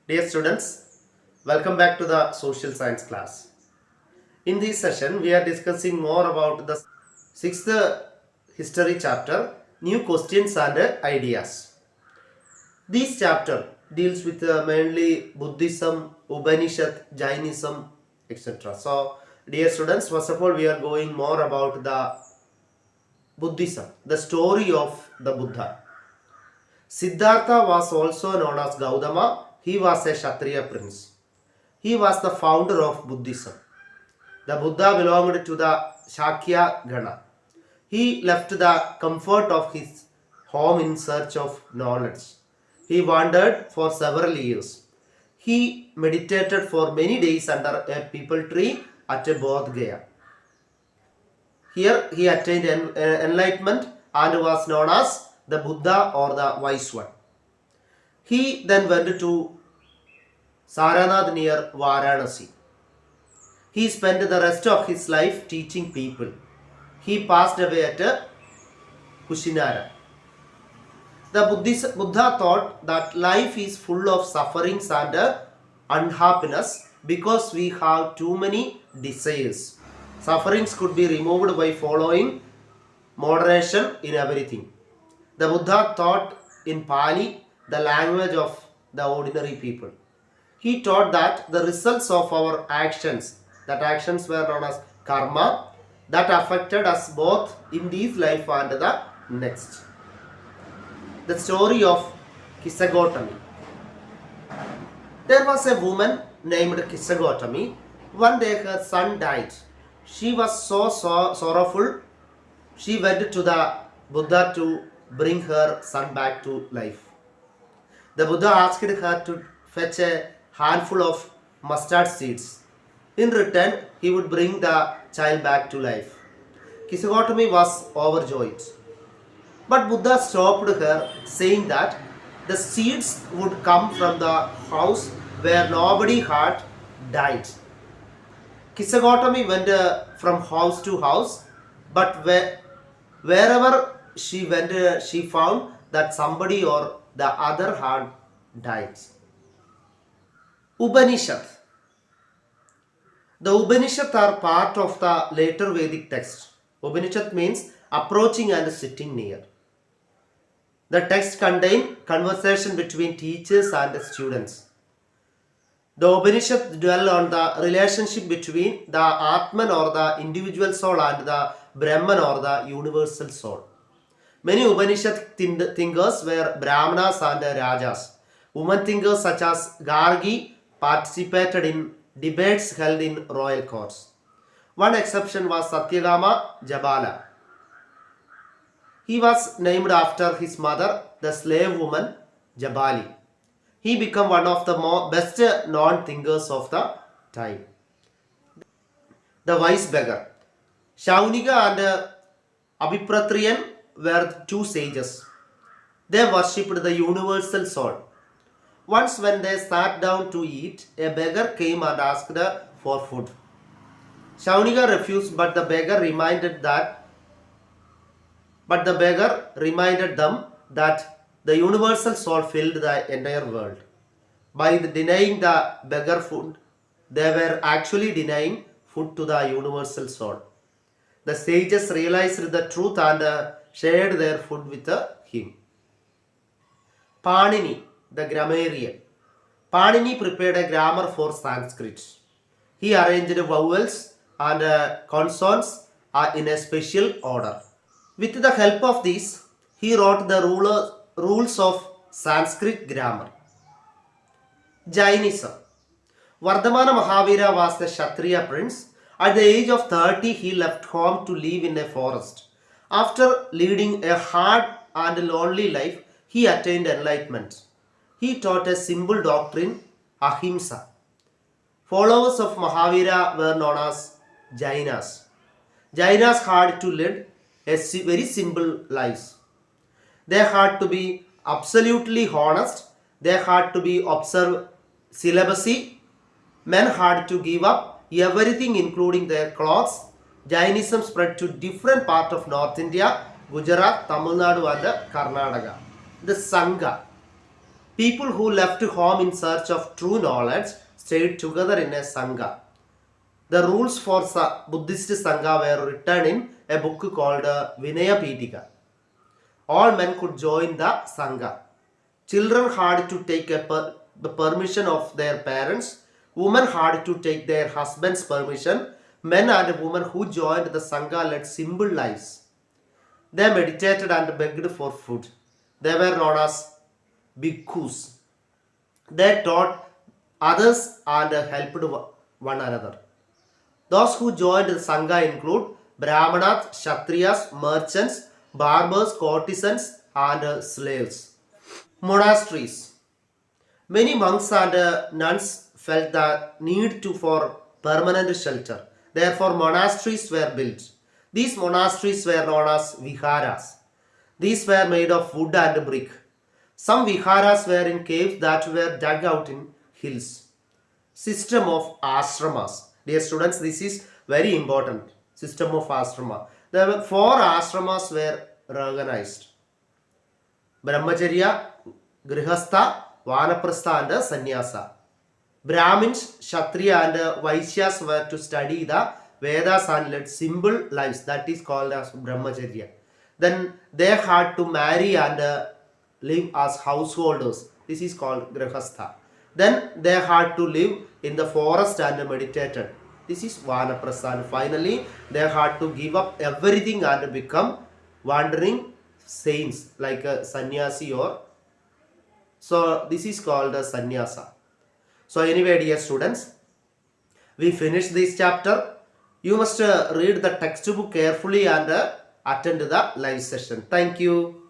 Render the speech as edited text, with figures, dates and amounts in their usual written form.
Dear students, welcome back to the social science class. In this session, we are discussing more about the sixth history chapter, new questions and ideas. This chapter deals with mainly Buddhism, Upanishad, Jainism, etc. So, dear students, first of all, we are going more about the Buddhism, the story of the Buddha. Siddhartha was also known as Gautama. He was a Kshatriya prince. He was the founder of Buddhism. The Buddha belonged to the Shakya Gana. He left the comfort of his home in search of knowledge. He wandered for several years. He meditated for many days under a peepal tree at Bodh Gaya. Here he attained enlightenment and was known as the Buddha or the Wise One. He then went to Saranath near Varanasi. He spent the rest of his life teaching people. He passed away at Kushinara. The Buddha thought that life is full of sufferings and unhappiness because we have too many desires. Sufferings could be removed by following moderation in everything. The Buddha taught in Pali, the language of the ordinary people. He taught that the results of our actions, that actions were known as karma, that affected us both in this life and the next. The story of Kisagotami. There was a woman named Kisagotami. One day her son died. She was so sorrowful. She went to the Buddha to bring her son back to life. The Buddha asked her to fetch a handful of mustard seeds. In return, he would bring the child back to life. Kisagotami was overjoyed. But Buddha stopped her, saying that the seeds would come from the house where nobody had died. Kisagotami went from house to house, but wherever she went, she found that somebody or the other had died. Upanishad. The Upanishad are part of the later Vedic text. Upanishad means approaching and sitting near. The text contain conversation between teachers and students. The Upanishad dwell on the relationship between the Atman or the individual soul and the Brahman or the universal soul. Many Upanishad thinkers were Brahmanas and Rajas. Women thinkers such as Gargi participated in debates held in royal courts. One exception was Satyagama Jabala. He was named after his mother, the slave woman Jabali. He became one of the best known thinkers of the time. The wise beggar. Shauniga and Abhipratriyan were two sages. They worshipped the universal soul. Once when they sat down to eat, a beggar came and asked for food. Shauniga refused, but the beggar reminded them that the universal soul filled the entire world. By denying the beggar food, they were actually denying food to the universal soul. The sages realized the truth and shared their food with him. Panini, the grammarian. Panini prepared a grammar for Sanskrit. He arranged vowels and consonants in a special order. With the help of this, he wrote the rules of Sanskrit grammar. Jainism. Vardhamana Mahavira was a Kshatriya prince. At the age of 30, he left home to live in a forest. After leading a hard and lonely life, he attained enlightenment. He taught a simple doctrine, Ahimsa. Followers of Mahavira were known as Jainas. Jainas had to lead a very simple lives. They had to be absolutely honest. They had to be observe celibacy. Men had to give up everything including their clothes. Jainism spread to different parts of North India, Gujarat, Tamil Nadu and Karnataka. The Sangha. People who left home in search of true knowledge stayed together in a Sangha. The rules for Buddhist Sangha were written in a book called Vinaya Pitaka. All men could join the Sangha. Children had to take the permission of their parents. Women had to take their husband's permission. Men and women who joined the Sangha led simple lives. They meditated and begged for food. They were known as bhikkhus. They taught others and helped one another. Those who joined the Sangha include Brahmanas, Kshatriyas, merchants, barbers, courtesans, and slaves. Monasteries. Many monks and nuns felt the need for permanent shelter. Therefore, monasteries were built. These monasteries were known as viharas. These were made of wood and brick. Some viharas were in caves that were dug out in hills. System of ashramas. Dear students, this is very important. System of ashrama. There were 4 ashramas were organized. Brahmacharya, Grihastha, Vanaprastha and Sannyasa. Brahmins, Kshatriya and Vaishyas were to study the Vedas and led simple lives. That is called as Brahmacharya. Then they had to marry and live as householders. This is called Grihastha. Then they had to live in the forest and meditated. This is Vanaprastha. And finally, they had to give up everything and become wandering saints like a sannyasi or so. This is called a sannyasa. So anyway, dear students, we finished this chapter. You must read the textbook carefully and attend the live session. Thank you.